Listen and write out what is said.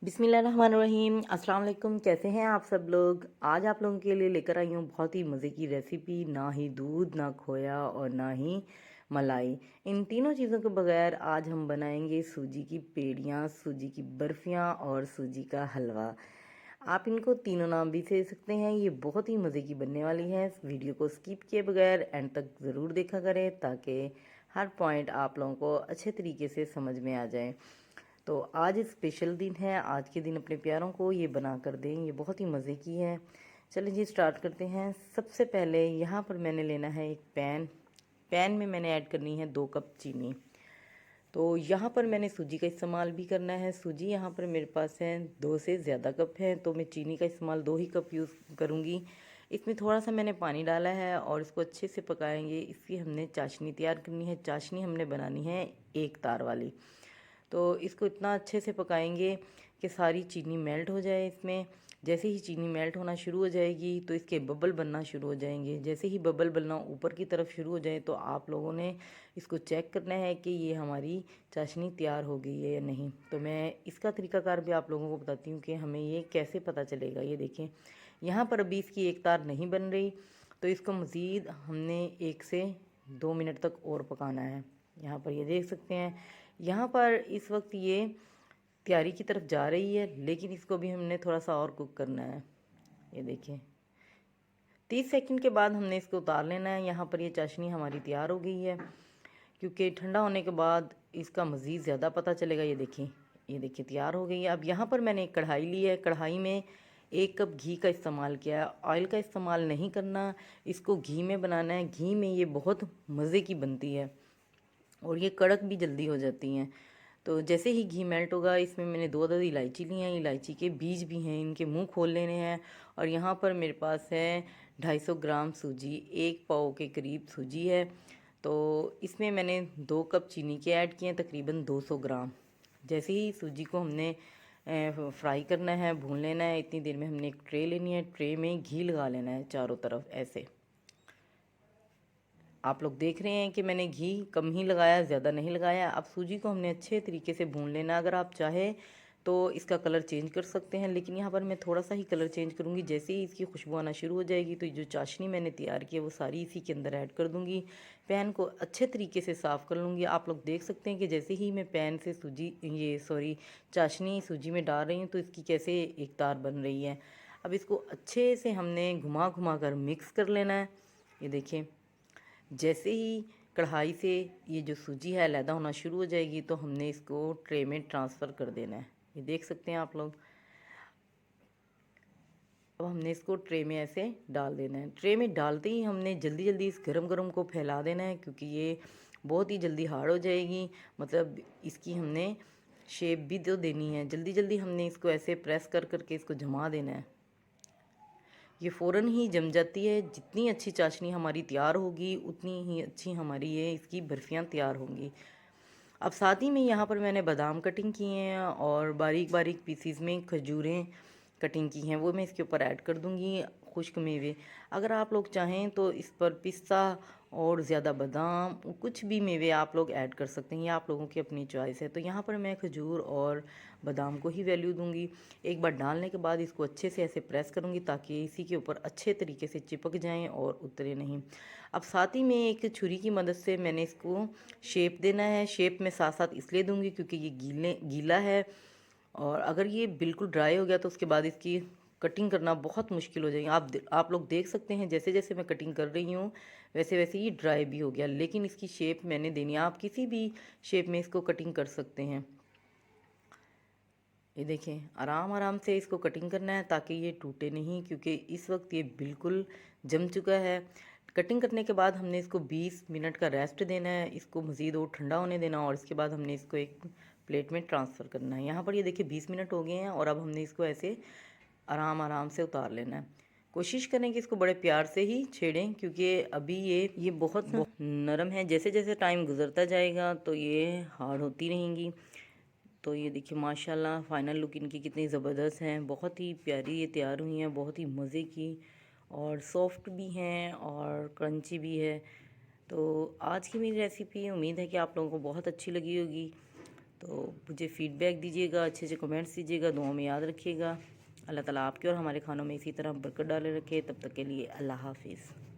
बिस्मिल्लाहिर्रहमानिर्रहीम। अस्सलाम वालेकुम। कैसे हैं आप सब लोग। आज आप लोगों के लिए लेकर आई हूँ बहुत ही मज़े की रेसिपी। ना ही दूध, ना खोया और ना ही मलाई, इन तीनों चीज़ों के बगैर आज हम बनाएंगे सूजी की पेड़ियाँ, सूजी की बर्फ़ियाँ और सूजी का हलवा। आप इनको तीनों नाम भी दे सकते हैं। ये बहुत ही मज़े की बनने वाली है। वीडियो को स्किप किए बगैर एंड तक ज़रूर देखा करें ताकि हर पॉइंट आप लोगों को अच्छे तरीके से समझ में आ जाए। तो आज स्पेशल दिन है। आज के दिन अपने प्यारों को ये बना कर दें। ये बहुत ही मज़े की है। चलिए जी स्टार्ट करते हैं। सबसे पहले यहाँ पर मैंने लेना है एक पैन में मैंने ऐड करनी है 2 कप चीनी। तो यहाँ पर मैंने सूजी का इस्तेमाल भी करना है। सूजी यहाँ पर मेरे पास है 2 से ज़्यादा कप है, तो मैं चीनी का इस्तेमाल 2 ही कप यूज़ करूँगी। इसमें थोड़ा सा मैंने पानी डाला है और इसको अच्छे से पकाएंगे। इसकी हमने चाशनी तैयार करनी है। चाशनी हमने बनानी है एक तार वाली। तो इसको इतना अच्छे से पकाएंगे कि सारी चीनी मेल्ट हो जाए इसमें। जैसे ही चीनी मेल्ट होना शुरू हो जाएगी तो इसके बबल बनना शुरू हो जाएंगे। जैसे ही बबल बनना ऊपर की तरफ शुरू हो जाए तो आप लोगों ने इसको चेक करना है कि ये हमारी चाशनी तैयार हो गई है या नहीं। तो मैं इसका तरीकाकार भी आप लोगों को बताती हूँ कि हमें ये कैसे पता चलेगा। ये देखें, यहाँ पर अभी इसकी एक तार नहीं बन रही, तो इसको मज़ीद हमने 1 से 2 मिनट तक और पकाना है। यहाँ पर ये देख सकते हैं। यहाँ पर इस वक्त ये तैयारी की तरफ जा रही है, लेकिन इसको भी हमने थोड़ा सा और कुक करना है। ये देखिए 30 सेकंड के बाद हमने इसको उतार लेना है। यहाँ पर ये चाशनी हमारी तैयार हो गई है, क्योंकि ठंडा होने के बाद इसका मज़ीद ज़्यादा पता चलेगा। ये देखिए तैयार हो गई है। अब यहाँ पर मैंने एक कढ़ाई ली है। कढ़ाई में 1 कप घी का इस्तेमाल किया है। ऑयल का इस्तेमाल नहीं करना, इसको घी में बनाना है। घी में ये बहुत मज़े की बनती है और ये कड़क भी जल्दी हो जाती हैं। तो जैसे ही घी मेल्ट होगा, इसमें मैंने 2 अदद इलायची ली हैं। इलायची के बीज भी हैं, इनके मुंह खोल लेने हैं। और यहाँ पर मेरे पास है 250 ग्राम सूजी, 1 पाव के करीब सूजी है। तो इसमें मैंने 2 कप चीनी के ऐड किए हैं, तकरीबन 200 ग्राम। जैसे ही सूजी को हमने फ्राई करना है, भून लेना है, इतनी देर में हमने एक ट्रे लेनी है। ट्रे में घी लगा लेना है चारों तरफ ऐसे। आप लोग देख रहे हैं कि मैंने घी कम ही लगाया, ज़्यादा नहीं लगाया। अब सूजी को हमने अच्छे तरीके से भून लेना। अगर आप चाहे तो इसका कलर चेंज कर सकते हैं, लेकिन यहाँ पर मैं थोड़ा सा ही कलर चेंज करूँगी। जैसे ही इसकी खुशबू आना शुरू हो जाएगी तो जो चाशनी मैंने तैयार की है वो सारी इसी के अंदर ऐड कर दूँगी। पैन को अच्छे तरीके से साफ़ कर लूँगी। आप लोग देख सकते हैं कि जैसे ही मैं पैन से चाशनी सूजी में डाल रही हूँ तो इसकी कैसे एक तार बन रही है। अब इसको अच्छे से हमने घुमा घुमा कर मिक्स कर लेना है। ये देखें, जैसे ही कढ़ाई से ये जो सूजी है अलहदा होना शुरू हो जाएगी तो हमने इसको ट्रे में ट्रांसफ़र कर देना है। ये देख सकते हैं आप लोग। अब हमने इसको ट्रे में ऐसे डाल देना है। ट्रे में डालते ही हमने जल्दी जल्दी इस गरम गरम को फैला देना है, क्योंकि ये बहुत ही जल्दी हार्ड हो जाएगी। मतलब इसकी हमने शेप भी तो देनी है। जल्दी जल्दी हमने इसको ऐसे प्रेस कर करके इसको जमा देना है। ये फ़ौरन ही जम जाती है। जितनी अच्छी चाशनी हमारी तैयार होगी उतनी ही अच्छी हमारी ये इसकी बर्फ़ियाँ तैयार होंगी। अब साथ ही में यहाँ पर मैंने बादाम कटिंग किए हैं और बारीक बारीक पीसीज में खजूरें कटिंग की हैं, वो मैं इसके ऊपर ऐड कर दूँगी। खुश्क मेवे, अगर आप लोग चाहें तो इस पर पिस्ता और ज़्यादा बादाम, कुछ भी मेवे आप लोग ऐड कर सकते हैं। ये आप लोगों की अपनी चॉइस है। तो यहाँ पर मैं खजूर और बादाम को ही वैल्यू दूँगी। एक बार डालने के बाद इसको अच्छे से ऐसे प्रेस करूँगी ताकि इसी के ऊपर अच्छे तरीके से चिपक जाएँ और उतरे नहीं। अब साथ ही में एक छुरी की मदद से मैंने इसको शेप देना है। शेप में साथ साथ इसलिए दूँगी क्योंकि ये गीला है, और अगर ये बिल्कुल ड्राई हो गया तो उसके बाद इसकी कटिंग करना बहुत मुश्किल हो जाएगी। आप लोग देख सकते हैं जैसे जैसे मैं कटिंग कर रही हूँ वैसे वैसे ये ड्राई भी हो गया, लेकिन इसकी शेप मैंने देनी है। आप किसी भी शेप में इसको कटिंग कर सकते हैं। ये देखें, आराम आराम से इसको कटिंग करना है ताकि ये टूटे नहीं, क्योंकि इस वक्त ये बिल्कुल जम चुका है। कटिंग करने के बाद हमने इसको 20 मिनट का रेस्ट देना है। इसको मज़ीद और ठंडा होने देना और इसके बाद हमने इसको एक प्लेट में ट्रांसफ़र करना है। यहाँ पर ये देखिए 20 मिनट हो गए हैं और अब हमने इसको ऐसे आराम आराम से उतार लेना है। कोशिश करें कि इसको बड़े प्यार से ही छेड़ें, क्योंकि अभी ये बहुत नरम है। जैसे जैसे टाइम गुजरता जाएगा तो ये हार्ड होती रहेंगी। तो ये देखिए माशाल्लाह फ़ाइनल लुक इनकी कितनी ज़बरदस्त है। बहुत ही प्यारी ये तैयार हुई हैं, बहुत ही मज़े की, और सॉफ्ट भी हैं और क्रंची भी है। तो आज की मेरी रेसिपी उम्मीद है कि आप लोगों को बहुत अच्छी लगी होगी। तो मुझे फ़ीडबैक दीजिएगा, अच्छे अच्छे कमेंट्स दीजिएगा, दुआओं में याद रखिएगा। अल्लाह ताला आपके और हमारे खानों में इसी तरह बरकत डाले रखे। तब तक के लिए अल्लाह हाफिज़।